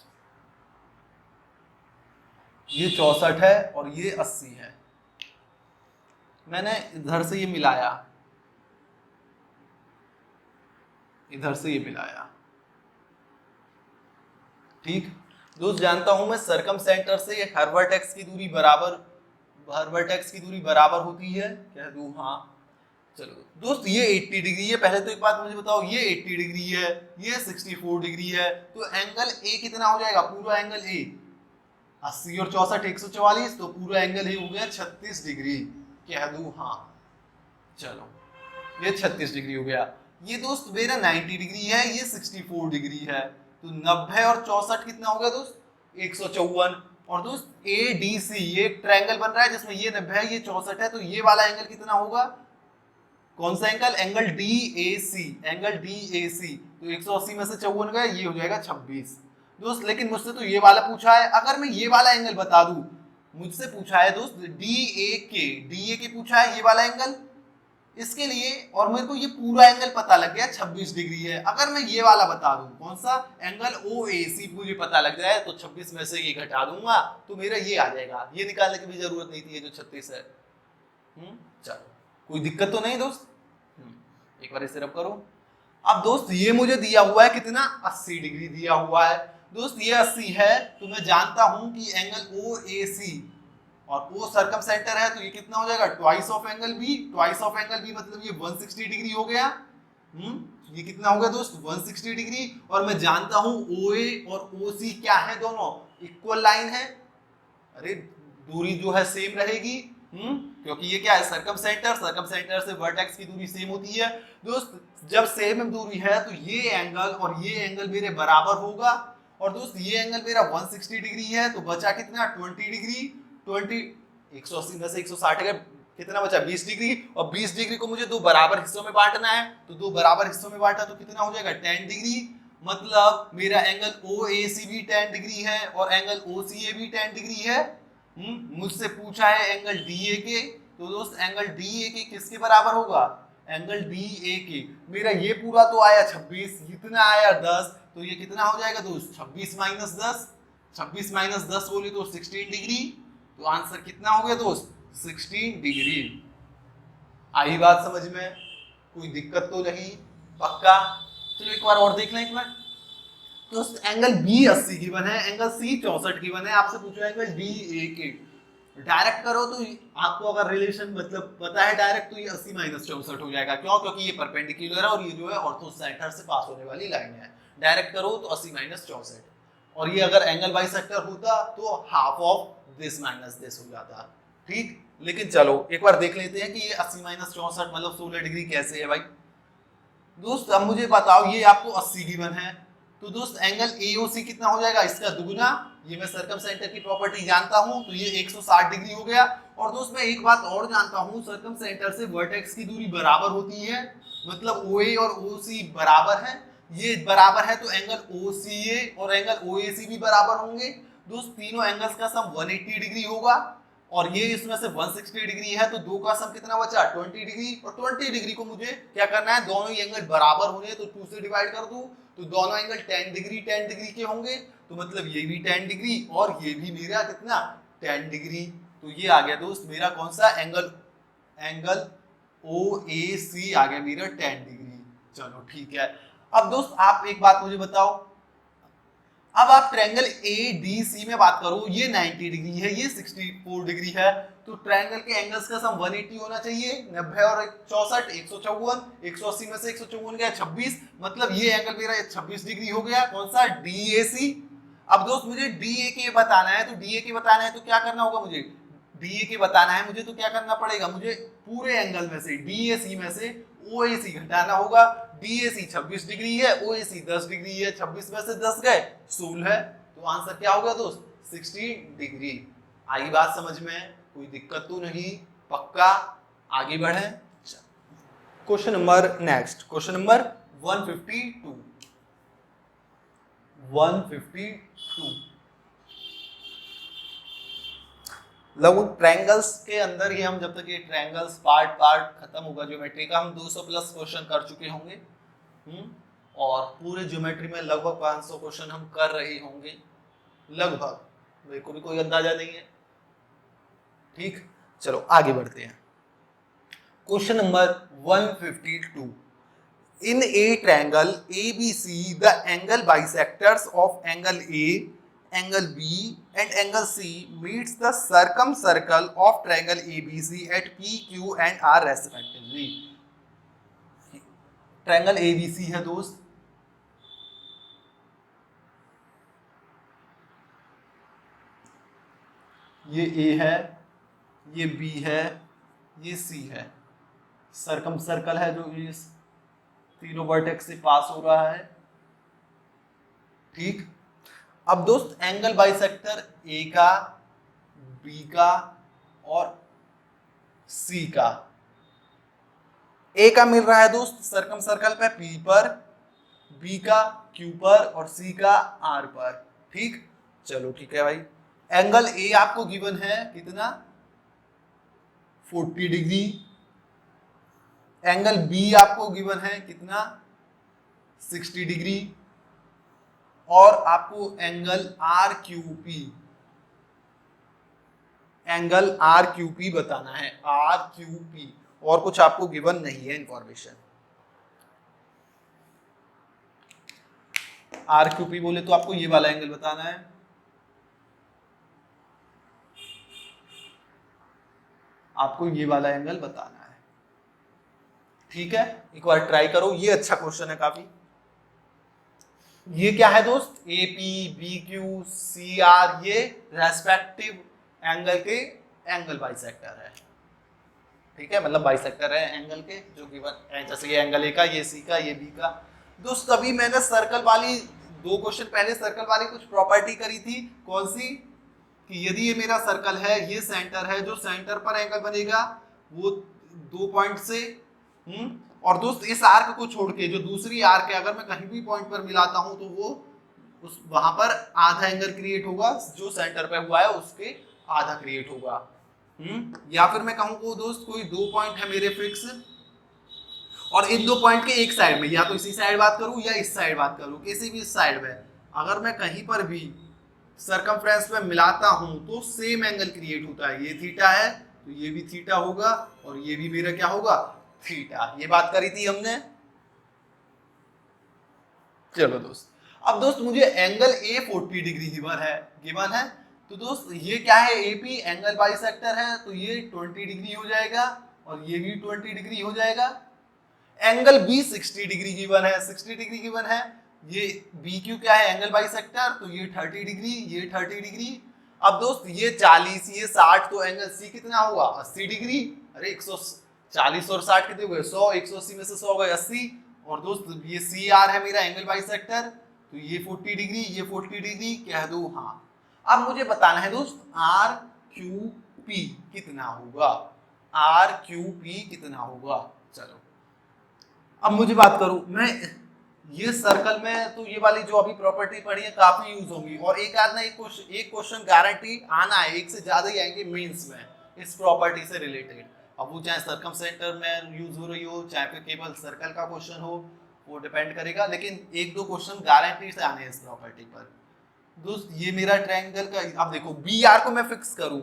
ये 64 है और ये 80 है। मैंने इधर से ये मिलाया, इधर से ये मिलाया, ठीक दोस्त। जानता हूं मैं सर्कम सेंटर से हर वर्टेक्स की दूरी बराबर होती है, कह दूं हाँ। चलो दोस्त, ये 80 डिग्री है। पहले तो एक बात मुझे बताओ, ये 80 डिग्री है, ये 64 डिग्री है, तो एंगल ए कितना हो जाएगा, पूरा एंगल ए 80 और 64 144, तो पूरा एंगल ए हो गया 36 डिग्री, कह दूं हाँ। चलो ये 36 डिग्री हो गया। ये दोस्त मेरा 90 डिग्री है, ये 64 डिग्री है, तो 90 और 64 कितना हो गया दोस्त, 154। और दोस्त ADC ये एक ट्रायंगल बन रहा है जिसमें ये 90 है, ये 64 है, तो ये वाला एंगल कितना होगा, कौन सा angle, angle DAC, angle DAC। तो 180 में से 54 गया, ये हो जाएगा 26 दोस्त। लेकिन मुझसे तो ये वाला पूछा है, अगर मैं ये वाला एंगल बता दूं मुझसे पूछा है दोस्त डी ए के पूछा है ये वाला एंगल इसके लिए, और मेरे को ये पूरा एंगल पता लग गया 26 डिग्री है। अगर मैं ये वाला बता दूं कौन सा एंगल ओ ए सी मुझे पता लग जाए तो 26 में से ये घटा दूंगा तो मेरा ये आ जाएगा, ये निकालने की भी जरूरत नहीं थी, ये जो 36 है। चलो कोई दिक्कत तो नहीं दोस्त। एक बार इसे रब करो। अब दोस्त ये मुझे दिया हुआ है कितना 80 डिग्री दिया हुआ है दोस्त, ये 80 है तो मैं जानता हूं कि एंगल ओ ए सी और ओ सर्कम सेंटर है तो ये कितना हो जाएगा twice of angle B. Twice of angle B मतलब ये 160 डिग्री हो गया। ये कितना हो गया दोस्त 160 डिग्री। और मैं जानता हूं ओ ए और ओ सी क्या है, दोनों इक्वल लाइन है। अरे दूरी जो है सेम रहेगी क्योंकि ये क्या है सर्कम सेंटर से वर्टेक्स की दूरी सेम होती है दोस्त। जब सेम दूरी है तो ये एंगल और ये एंगल मेरे बराबर होगा। और दोस्त ये एंगल मेरा 160 डिग्री है तो बचा कितना 20 डिग्री। 180 में से 160 है कितना बचा 20 डिग्री। और 20 डिग्री को मुझे दो बराबर हिस्सों में बांटना है तो दो बराबर हिस्सों में बांटा तो कितना हो जाएगा 10 डिग्री। मतलब मेरा एंगल ओ ए सी भी 10 डिग्री है और एंगल ओ सी ए भी 10 डिग्री है। मुझसे पूछा है एंगल डी ए के, तो दोस्त एंगल डी ए के किसके बराबर होगा एंगल डी ए के। मेरा ये पूरा तो आया 26, इतना आया 10 तो ये कितना हो जाएगा दोस्त 26 माइनस 10। 26 माइनस 10 बोले तो 16 डिग्री। तो आंसर कितना हो गया दोस्त 16 डिग्री। आई बात समझ में, कोई दिक्कत तो नहीं, पक्का। चलो एक बार और देख लें एक बार। तो एंगल बी 80 की बन है, एंगल सी 64 की बन है। आपसे पूछो एंगल डी ए के, डायरेक्ट करो तो आपको अगर रिलेशन मतलब पता है डायरेक्ट तो ये 80 माइनस 64 हो जाएगा। क्यों? क्योंकि ये परपेंडिकुलर है और ये जो है ऑर्थो सेंटर से पास होने वाली लाइन है। डायरेक्ट करो तो 80 माइनस 64 और ये अगर एंगल बाइसेक्टर होता तो half of this minus this हो जाता। ठीक, लेकिन चलो एक बार देख लेते हैं कि ये 80 माइनस 64 मतलब 16 डिग्री कैसे है भाई। दोस्त अब मुझे बताओ ये आपको 80 गिवन है तो दोस्त एंगल AOC कितना हो जाएगा इसका दुगुना। ये मैं सर्कम सेंटर की प्रॉपर्टी जानता हूं तो ये 160 डिग्री हो गया। और दोस्त मैं एक बात और जानता हूं सर्कम सेंटर से वर्टेक्स की दूरी बराबर होती है, मतलब OA और OC बराबर है। ये बराबर है तो एंगल OCA और एंगल OAC भी बराबर होंगे। दोस्त तीनों एंगल्स का सम 180 डिग्री होगा और ये इसमें से 160 डिग्री है तो दो का सम कितना बचा 20 डिग्री। और 20 डिग्री को मुझे क्या करना है दोनों ही एंगल बराबर होने तो 2 से डिवाइड कर दूं तो दोनों एंगल 10 डिग्री के होंगे। तो मतलब ये भी 10 डिग्री और ये भी मेरा कितना 10 डिग्री। तो ये आ गया दोस्त मेरा कौन सा एंगल OAC आ गया मेरा 10 डिग्री। चलो ठीक है। अब दोस्त आप एक बात मुझे बताओ, अब आप ट्रायंगल ADC में बात करो, ये 90 डिग्री है ये 64 डिग्री है तो ट्रायंगल के एंगल्स का सम 180 होना चाहिए। 90 और 64 154, 180 में से 154 गया 26, मतलब ये एंगल मेरा 26 डिग्री हो गया। कौन सा DAC। अब दोस्त मुझे DA बताना है तो DA बताना है तो क्या करना होगा मुझे DA बताना है मुझे तो क्या करना पड़ेगा मुझे पूरे एंगल में से DAC में से OAC घटाना होगा। DAC 26 डिग्री है OAC 10 डिग्री है, 26 में से 10 गए 16 तो आंसर क्या होगा दोस्त 16 डिग्री। आई बात समझ में, कोई दिक्कत तो नहीं, पक्का। आगे बढ़े question number next, question number 152। लगभग ट्रायंगल्स के अंदर ही हम जब तक ये ट्रायंगल्स पार्ट खत्म होगा ज्योमेट्री का हम 200 प्लस क्वेश्चन कर चुके होंगे और पूरे ज्योमेट्री में लगभग 500 क्वेश्चन हम कर रहे होंगे लगभग, मेरे को भी कोई अंदाजा नहीं है। ठीक, चलो आगे बढ़ते हैं। Question number 152। In A triangle ABC the angle bisectors of angle A, angle B and angle C meets the circle of triangle ABC at P, Q and R respectively। Triangle ABC है दोस्त, ये A है, ये B है, ये C है, circum circle है जो इस तीनों वर्टेक्स से पास हो रहा है। ठीक, अब दोस्त एंगल बाइसेक्टर A का, B का और C का। A का मिल रहा है दोस्त सर्कम सर्कल पे P पर, B का Q पर और C का R पर। ठीक, चलो ठीक है भाई। एंगल ए आपको गिवन है कितना 40 डिग्री, एंगल बी आपको गिवन है कितना 60 डिग्री, और आपको angle R Q P, angle R Q P बताना है, आर क्यू पी, और कुछ आपको गिवन नहीं है इंफॉर्मेशन। आर क्यू पी बोले तो आपको ये वाला एंगल बताना है, आपको ये वाला एंगल बताना है। ठीक है, एक बार ट्राई करो, ये अच्छा क्वेश्चन है काफी। ये क्या है दोस्त, A P B Q C R, ये रेस्पेक्टिव एंगल के एंगल बाइसेक्टर है। ठीक है, मतलब बाइसेक्टर है एंगल के जो गिवन है, जैसे ये एंगल ए का, ये सी का, ये बी का। दोस्त अभी मैंने सर्कल वाली 2 क्वेश्चन पहले सर्कल वाली कुछ प्रॉपर्टी करी थी, कौन सी, कि यदि ये मेरा सर्कल है, ये सेंटर है, जो सेंटर पर एंगल बनेगा वो 2 पॉइंट से, और दोस्त इस आर्क को छोड़ के जो दूसरी आर्क है, अगर मैं कहीं भी पॉइंट पर मिलाता हूं तो वो उस वहां पर आधा एंगल क्रिएट होगा, जो सेंटर पे हुआ है उसके आधा क्रिएट होगा। या फिर मैं कहूँ दोस्त कोई 2 पॉइंट है मेरे फिक्स, और इन 2 पॉइंट के एक साइड में, या तो इसी साइड बात करूं या इस साइड बात करूं, किसी भी साइड में अगर मैं कहीं पर भी सरकमफ्रेंस में मिलाता हूं तो सेम एंगल क्रिएट होता है। ये थीटा है तो ये भी थीटा होगा, और ये भी मेरा क्या होगा, थीटा। ये बात करी थी हमने। चलो दोस्त, अब दोस्त मुझे एंगल ए 40 डिग्री गिवन है, तो दोस्त ये क्या है, एपी एंगल बाइसेक्टर है, तो ये 20 डिग्री हो जाएगा, और ये भी 20 डिग्री हो जाएगा। एंगल बी 60 डिग्री गिवन है, 60 डिग्री गिवन है, ये बी क्यू क्या है, एंगल बाइसेक्टर, तो ये 30 डिग्री, ये 30 डिग्री। अब दोस्त ये 40, ये 60, तो एंगल सी कितना होगा, 80 डिग्री। अरे 140 और 60 कितने हुए, 100, 180 में से 100 गए 80। और दोस्त ये सी आर है मेरा एंगल बाइसेक्टर, तो ये 40 डिग्री, ये 40 डिग्री, कह दो हाँ। अब मुझे बताना है दोस्त आर क्यू पी कितना होगा, आर क्यू पी कितना होगा। चलो अब मुझे बात करूं मैं, ये सर्कल में तो ये वाली जो अभी प्रॉपर्टी पढ़ी है काफी यूज होगी, और एक आध ना एक क्वेश्चन गारंटी आना है, एक से ज्यादा ही आएंगे मेंस में इस प्रॉपर्टी से रिलेटेड। अब वो चाहे सर्कम सेंटर में यूज हो रही हो, चाहे फिर केवल सर्कल का क्वेश्चन हो, वो डिपेंड करेगा, लेकिन 1-2 क्वेश्चन गारंटी से आने हैं इस प्रॉपर्टी पर। दोस्त ये मेरा ट्रायंगल का, अब देखो बी आर को मैं फिक्स करूं,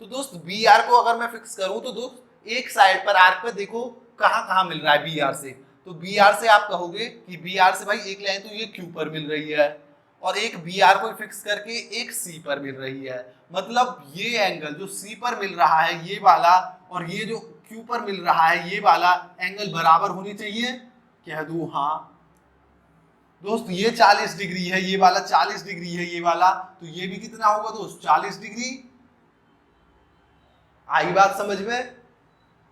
तो दोस्त बी आर को अगर मैं फिक्स करूं तो दोस्त एक साइड पर आर्क पे देखो कहां मिल रहा है बी आर से, तो बी आर से आप कहोगे कि बी आर से भाई एक लाइन तो ये क्यू पर मिल रही है, और एक बी आर को फिक्स करके एक सी पर मिल रही है। मतलब ये एंगल जो सी पर मिल रहा है ये वाला, और ये जो क्यू पर मिल रहा है ये वाला एंगल बराबर होनी चाहिए, कह दूं हाँ। दोस्त ये 40 डिग्री है, ये वाला 40 डिग्री है, ये वाला, तो ये भी कितना होगा दोस्त, 40 डिग्री। आई बात समझ में।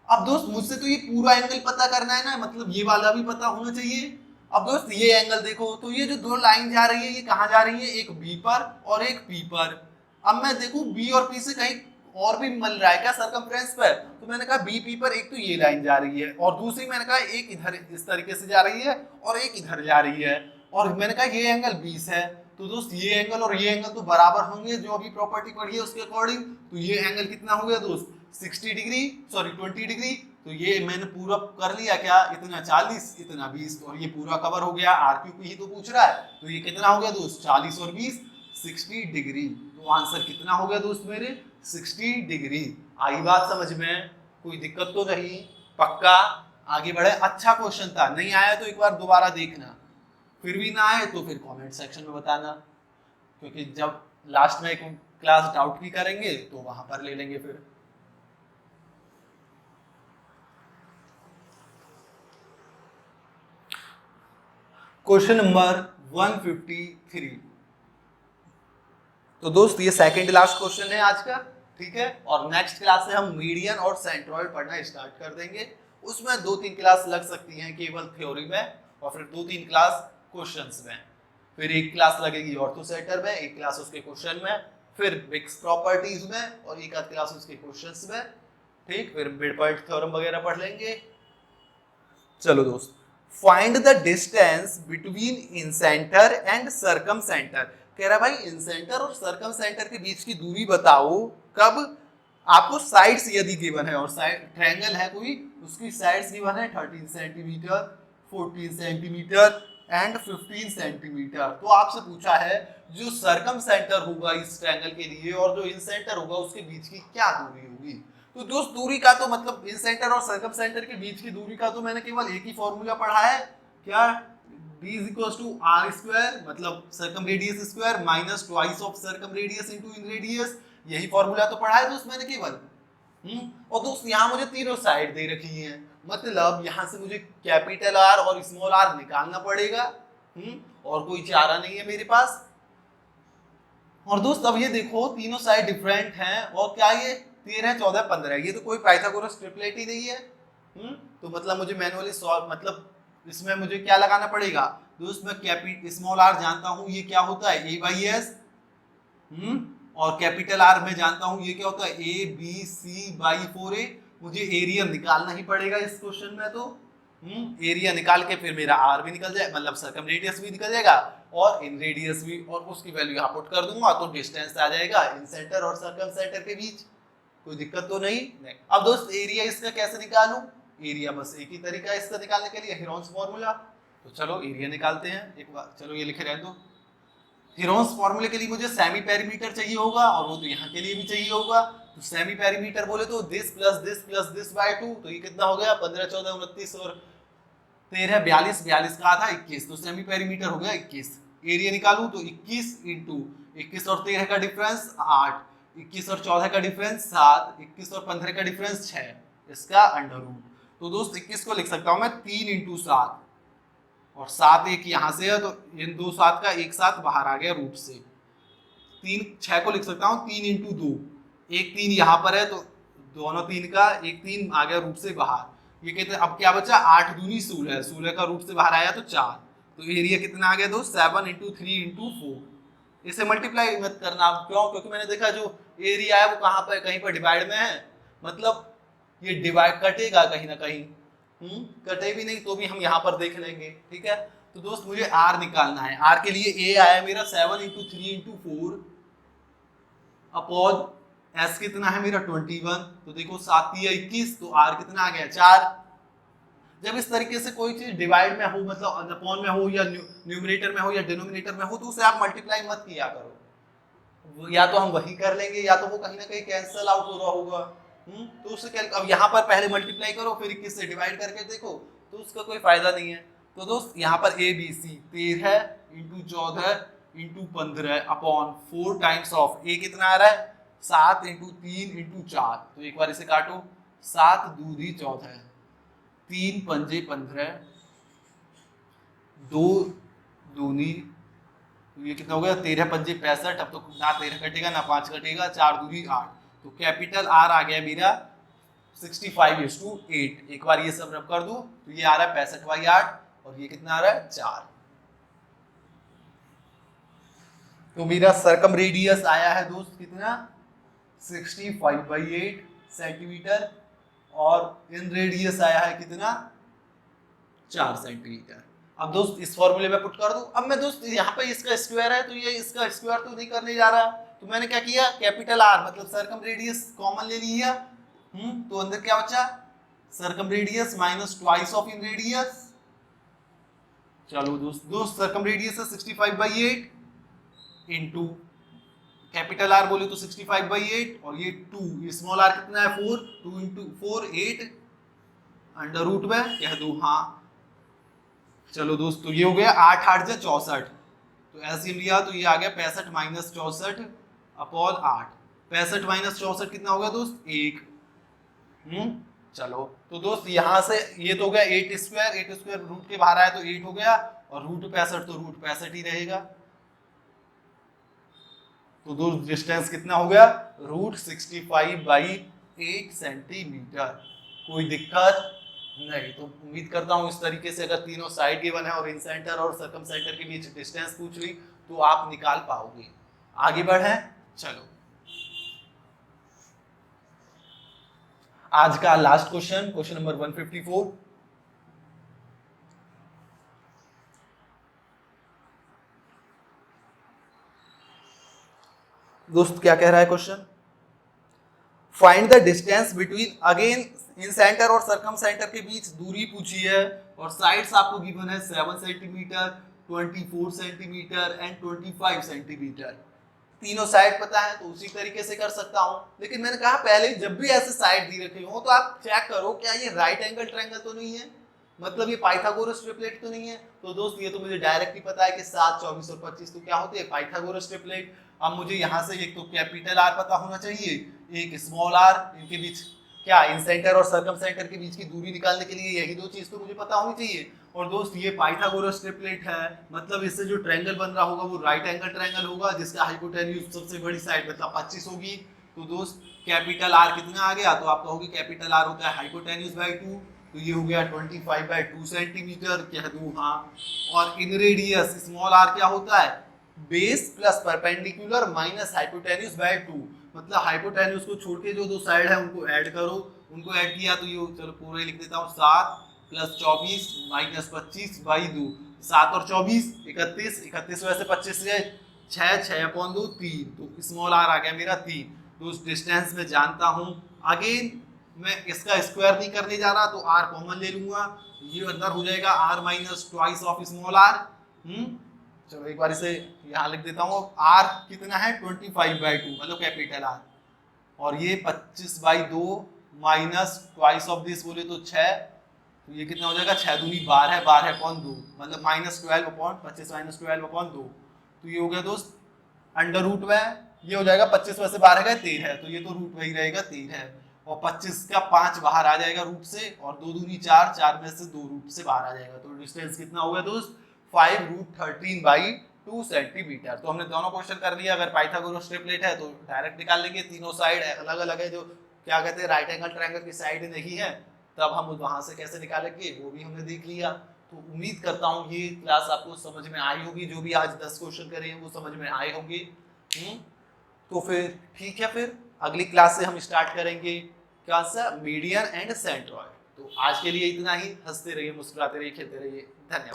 अब दोस्त मुझसे तो ये पूरा एंगल पता करना है ना, मतलब ये वाला भी पता होना चाहिए। अब दोस्त ये एंगल देखो, तो ये जो 2 लाइन जा रही है ये कहाँ जा रही है, एक बी पर और एक पी पर। अब मैं देखूं बी और पी से कहीं और भी मिल रहा है क्या सरकमफ्रेंस पर, तो मैंने कहा बी पी पर एक तो ये लाइन जा रही है, और दूसरी मैंने कहा एक इधर इस तरीके से जा रही है और एक इधर जा रही है, और मैंने कहा ये एंगल 20 है, तो दोस्त ये एंगल और ये एंगल तो बराबर होंगे जो अभी प्रॉपर्टी पढ़ी है उसके अकॉर्डिंग। तो ये एंगल कितना हो गया दोस्त, 60 डिग्री, सॉरी 20 डिग्री। तो ये मैंने पूरा कर लिया क्या, इतना 40 इतना 20, और ये पूरा कवर हो गया। आर क्यू ही तो पूछ रहा है, तो ये कितना हो गया दोस्त, 40 और 20 60 डिग्री। तो आंसर कितना हो गया दोस्त मेरे, 60 डिग्री। आई बात समझ में, कोई दिक्कत तो नहीं, पक्का आगे बढ़े। अच्छा क्वेश्चन था, नहीं आया तो एक बार दोबारा देखना, फिर भी ना आए तो फिर कमेंट सेक्शन में बताना, क्योंकि जब लास्ट में एक क्लास डाउट भी करेंगे तो वहां पर ले लेंगे फिर। Question number 153। तो दोस्त ये सेकंड लास्ट क्वेश्चन है आज का, ठीक है। और नेक्स्ट क्लास से हम मीडियन और सेंट्रोइड पढ़ना स्टार्ट कर देंगे। उसमें 2-3 क्लास लग सकती हैं केवल थ्योरी में, और फिर 2-3 क्लास क्वेश्चंस में, फिर एक क्लास लगेगी ऑर्थोसेटर में, एक क्लास उसके क्वेश्चन में, फिर विक्स प्रॉपर्टीज में, और एक आध क्लास उसके क्वेश्चंस में, ठीक। फिर मिड-पॉइंट थ्योरम वगैरह पढ़ लेंगे। चलो दोस्त, find the distance between incenter and circumcenter. कह रहा भाई इन सेंटर और सर्कम सेंटर के बीच की दूरी बताओ कब आपको साइड्स यदि गिवन है और साइड ट्रायंगल है कोई उसकी साइड्स गिवन है 13 सेंटीमीटर 14 सेंटीमीटर एंड 15 सेंटीमीटर। तो आपसे पूछा है जो सर्कम सेंटर होगा इस ट्रायंगल के लिए और जो इन सेंटर होगा उसके बीच की क्या दूरी होगी। तो दोस्त दूरी का तो मतलब इन सेंटर और सर्कम सेंटर के बीच की दूरी का तो मैंने केवल एक ही फॉर्मूला पढ़ा है, क्या d is equals to r square मतलब circumradius square minus twice of circumradius into inradius, यही फॉर्मूला तो पढ़ा है दोस्त मैंने केवल। और दोस्त यहाँ मुझे तीनों साइड दे रखी हैं, मतलब यहाँ से मुझे कैपिटल आर और स्मॉल आर निकालना पड़ेगा। और कोई चारा नहीं है मेरे पास। और दोस्त अब ये देखो तीनों साइड डिफरेंट हैं और क्या ये 13 14 15 ये तो कोई पाइथागोरस ट्रिपलेट ही नहीं है। तो मतलब मुझे मैनुअली सॉल्व मतलब इसमें मुझे क्या लगाना पड़ेगा दोस्त, मैं कैपिटल स्मॉल आर जानता हूँ ये क्या होता है ए बाई एस, और कैपिटल आर मैं जानता हूँ ये क्या होता है ए बी सी बाई 4a। मुझे एरिया निकालना ही पड़ेगा इस क्वेश्चन में। तो एरिया निकाल के फिर मेरा आर भी निकल जाए मतलब सर्कम रेडियस भी निकल जाएगा और इन रेडियस भी, और उसकी वैल्यू यहाँ पुट कर दूंगा तो डिस्टेंस आ जाएगा इन सेंटर और सर्कम सेंटर के बीच। कोई दिक्कत तो नहीं। अब दोस्त एरिया इसका कैसे निकालूं, एरिया बस एक ही तरीका है इसका निकालने के लिए, हेरोन्स फॉर्मूला। तो चलो एरिया निकालते हैं एक बार, चलो ये लिखे रहने दो। हेरोन्स फॉर्मूले के लिए मुझे सेमी पेरीमीटर चाहिए होगा और वो तो यहाँ के लिए भी चाहिए होगा। तो सेमी पेरीमीटर बोले तो दिस प्लस दिस बाय 2, तो ये कितना हो गया 15 14 29 और 13 42 42 का आधा 21, तो सेमी पेरीमीटर हो गया 21। एरिया निकालूं तो 21 इंटू 21 और 13 का डिफरेंस 8, 21 और 14 का डिफरेंस 7, 21 और 15 का डिफरेंस 6, इसका अंडर रूट। तो दोस्त 21 को लिख सकता हूं मैं 3 इंटू 7 और 7 एक यहाँ से है तो इन 2 7 का एक साथ बाहर आ गया रूट से। 3 6 को लिख सकता हूँ 3 इंटू 2, एक 3 यहाँ पर है तो दोनों 3 का एक 3 आ गया रूट से बाहर। ये कहते हैं अब क्या बचा 8 दूनी 16, 16 का रूट से बाहर आया तो 4। तो एरिया कितना आ गया दोस्त 7 इंटू 3 इंटू 4। इसे मल्टीप्लाई मत करना, क्यों, क्योंकि मैंने देखा जो एरिया है वो कहाँ पर कहीं पर डिवाइड में है, मतलब ये डिवाइड कटेगा कहीं ना कहीं। कटे भी नहीं तो भी हम यहाँ पर देख लेंगे, ठीक है। तो दोस्त मुझे आर निकालना है, आर के लिए ए आया मेरा 7 इंटू 3 इंटू 4 अपॉन एस कितना है मेरा 21, तो देखो 7 21 तो आर कितना आ गया 4। जब इस तरीके से कोई चीज डिवाइड में हो मतलब अपॉन में हो या न्यूमरेटर में हो या डिनोमिनेटर में हो तो उसे आप मल्टीप्लाई मत किया करो, या तो हम वही कर लेंगे या तो वो कहीं ना कहीं कैंसिल आउट हो रहा होगा। तो उससे अब यहाँ पर पहले मल्टीप्लाई करो फिर 21 से डिवाइड करके देखो तो उसका कोई फायदा नहीं है। तो दोस्त यहाँ पर A B C 13 into 14 into 15 upon 4 times of A कितना आ रहा है 7 इंटू 3 इंटू 4, तो एक बार इसे काटो 7 दूधी 14 3 पंजे 15 2 दूनी, तो ये कितना हो गया 13 पंजे 65। अब तो ना 13 कटेगा ना 5 कटेगा, 4 दूनी 8, तो कैपिटल आर आ गया मेरा 65:8। एक बार ये सब रब कर दूं तो ये आ रहा है 65/8 और ये कितना आ रहा है 4। तो मेरा सर्कम रेडियस आया है दोस्त कितना 65/8 सेंटीमीटर और इन रेडियस आया है कितना 4 सेंटीमीटर। अब दोस्त इस फॉर्मूले में पुट कर दूं। अब मैं दोस्त यहाँ पे इसका स्क्वायर है तो ये इसका स्क्वायर तो नहीं करने जा रहा, तो मैंने क्या किया कैपिटल आर मतलब सर्कम रेडियस कॉमन ले लिया। तो अंदर क्या बचा circum radius minus twice of in radius. चलो दोस्त सर्कम रेडियस है 65/8 इंटू कैपिटल आर बोले तो 65/8 और ये 2 स्मॉल आर कितना है 4, 2 इंटू 4 8 अंडर रूट में कह दो हाँ। चलो दोस्त तो ये हो गया 8 8 जा 64, तो एलसीएम लिया तो ये आ गया 65 माइनस 64 अपॉन 8। 65 माइनस 64 कितना होगा दोस्त 1। चलो तो दोस्त यहाँ से ये तो हो गया 8 स्क्वायर रूट के बाहर आया तो 8 हो गया और रूट 65 तो रूट 65 ही रहेगा। तो दोस्त डिस्टेंस कितना हो गया रूट 65/8 सेंटीमीटर। कोई दिक्कत नहीं। तो उम्मीद करता हूँ इस तरीके से अगर तीनों साइड गिवन है और इन सेंटर और सर्कम सेंटर के बीच डिस्टेंस पूछ ली तो आप निकाल पाओगे। आगे बढ़े, चलो आज का लास्ट क्वेश्चन नंबर 154। दोस्त क्या कह रहा है question, find the distance between, again in centre और सर्कम सेंटर के बीच दूरी पूछी है और साइड्स आपको गिवन है 7 सेंटीमीटर, 24 सेंटीमीटर एंड 25 सेंटीमीटर। तीनों साइड पता है तो उसी तरीके से कर सकता हूं, लेकिन मैंने कहा पहले जब भी ऐसे साइड दी रखे हो तो आप चेक करो क्या ये राइट एंगल ट्रायंगल तो नहीं है, मतलब ये पाइथागोरस ट्रिपलेट तो नहीं है। तो दोस्त ये तो मुझे डायरेक्ट ही पता है कि 7, 24 और 25 तो क्या होते हैं, पाइथागोरस ट्रिपलेट। अब मुझे यहाँ से एक तो कैपिटल आर पता होना चाहिए, एक स्मॉल आर, इनके बीच क्या इन सेंटर और सर्कम सेंटर के बीच की दूरी निकालने के लिए यही दो चीज तो मुझे पता होनी चाहिए। और दोस्त ये पाइथागोरस ट्रिपलेट है, मतलब इससे जो ट्रायंगल बन रहा होगा वो राइट एंगल ट्रायंगल होगा जिसका हाइपोटेन्यूज सबसे बड़ी साइड मतलब 25 होगी। तो दोस्त कैपिटल आर कितना आ गया, तो आप कहोगे कैपिटल आर होता है हाइपोटेन्यूज बाय 2, तो ये हो गया 25/2 सेंटीमीटर, कह दूं हाँ। और इन रेडियस स्मॉल आर क्या होता है, base plus perpendicular minus hypotenuse by 2, मतलब हाइपोटेन्यूज को छोड़ के जो दो साइड है उनको ऐड करो, उनको ऐड किया तो ये चलो पूरा लिख देता हूँ, 7 + 24 - 25/2, 7 और 24 31, 31 वैसे 25 से 6, 6/2 3, तो स्मॉल आर आ गया मेरा 3। तो उस डिस्टेंस में जानता हूँ, अगेन मैं इसका स्क्वायर नहीं करने जा रहा तो आर कॉमन ले लूंगा, ये अंदर हो जाएगा R minus twice of small r. चलो एक बार इसे यहाँ लिख देता हूँ, आर कितना है 25/2 मतलब कैपिटल आर, और ये 25/2 माइनस ट्वाइस ऑफ दिस बोले तो 6, तो ये कितना हो जाएगा 6 दूनी 12 12/2 मतलब -12/25 - 12/2, तो ये हो गया दोस्त अंडर रूट में, ये हो जाएगा 25 में से 12 गए 13, तो ये तो रूट वही रहेगा 13, और 25 का 5 बाहर आ जाएगा रूट से, और 2 दूनी 4, 4 में से 2 रूट से बाहर आ जाएगा, तो डिस्टेंस कितना हो गया दोस्त 5√13/2 सेंटीमीटर। तो हमने दोनों क्वेश्चन कर लिया, अगर पाइथागोरस ट्रिपलेट है तो डायरेक्ट निकाल लेंगे, तीनों साइड अलग अलग है, जो क्या कहते हैं राइट एंगल ट्रायंगल की साइड नहीं है, तब हम वहां से कैसे निकालेंगे वो भी हमने देख लिया। तो उम्मीद करता हूँ ये क्लास आपको समझ में आई होगी, जो भी आज 10 क्वेश्चन करे हैं वो समझ में आए होंगे। तो फिर ठीक है, फिर अगली क्लास से हम स्टार्ट करेंगे क्या सा, मीडियन एंड सेंट्रॉइड। तो आज के लिए इतना ही, हंसते रहिए, मुस्कुराते रहिए, खेलते रहिए, धन्यवाद।